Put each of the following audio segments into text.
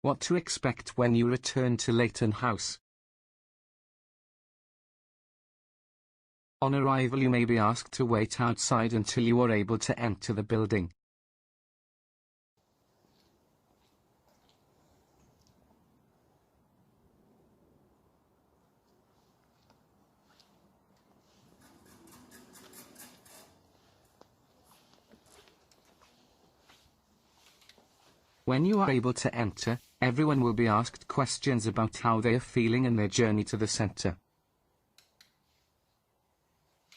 What to expect when you return to Leighton House. On arrival you may be asked to wait outside until you are able to enter the building. When you are able to enter, everyone will be asked questions about how they are feeling in their journey to the centre.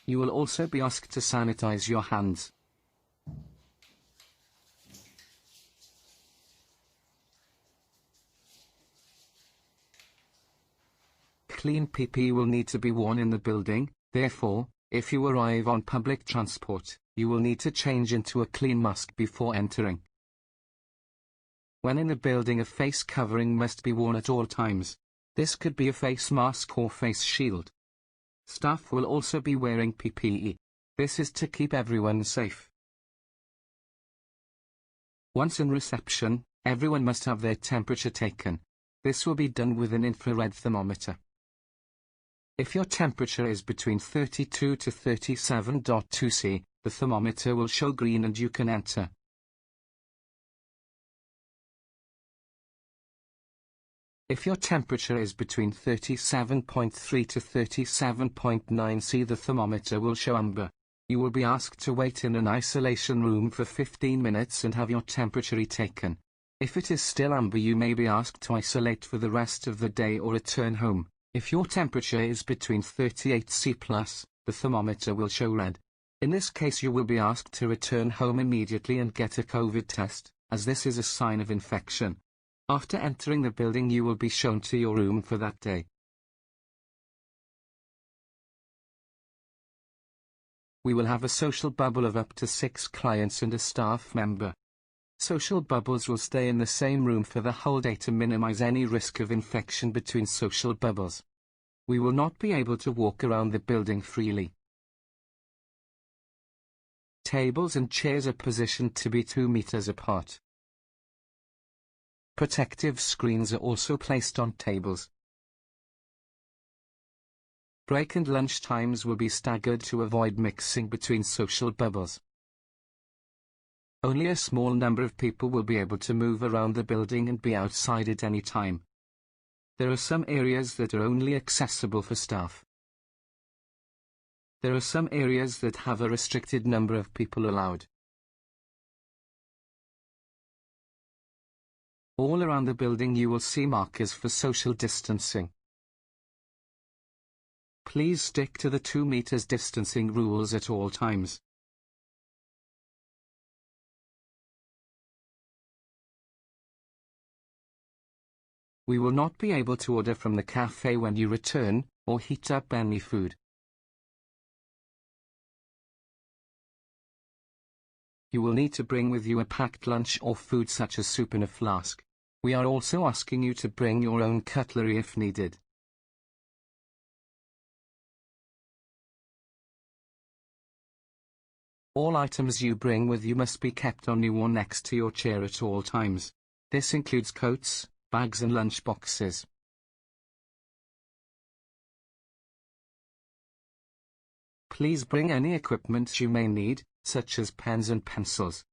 You will also be asked to sanitize your hands. Clean PPE will need to be worn in the building, therefore, if you arrive on public transport, you will need to change into a clean mask before entering. When in the building, a face covering must be worn at all times. This could be a face mask or face shield. Staff will also be wearing PPE. This is to keep everyone safe. Once in reception, everyone must have their temperature taken. This will be done with an infrared thermometer. If your temperature is between 32 to 37.2 C, the thermometer will show green and you can enter. If your temperature is between 37.3 to 37.9 C, the thermometer will show amber. You will be asked to wait in an isolation room for 15 minutes and have your temperature retaken. If it is still amber, you may be asked to isolate for the rest of the day or return home. If your temperature is between 38 C+, the thermometer will show red. In this case you will be asked to return home immediately and get a COVID test, as this is a sign of infection. After entering the building you will be shown to your room for that day. We will have a social bubble of up to 6 clients and a staff member. Social bubbles will stay in the same room for the whole day to minimize any risk of infection between social bubbles. We will not be able to walk around the building freely. Tables and chairs are positioned to be 2 meters apart. Protective screens are also placed on tables. Break and lunch times will be staggered to avoid mixing between social bubbles. Only a small number of people will be able to move around the building and be outside at any time. There are some areas that are only accessible for staff. There are some areas that have a restricted number of people allowed. All around the building you will see markers for social distancing. Please stick to the 2 meters distancing rules at all times. We will not be able to order from the cafe when you return, or heat up any food. You will need to bring with you a packed lunch or food such as soup in a flask. We are also asking you to bring your own cutlery if needed. All items you bring with you must be kept on you or next to your chair at all times. This includes coats, bags and lunch boxes. Please bring any equipment you may need, such as pens and pencils.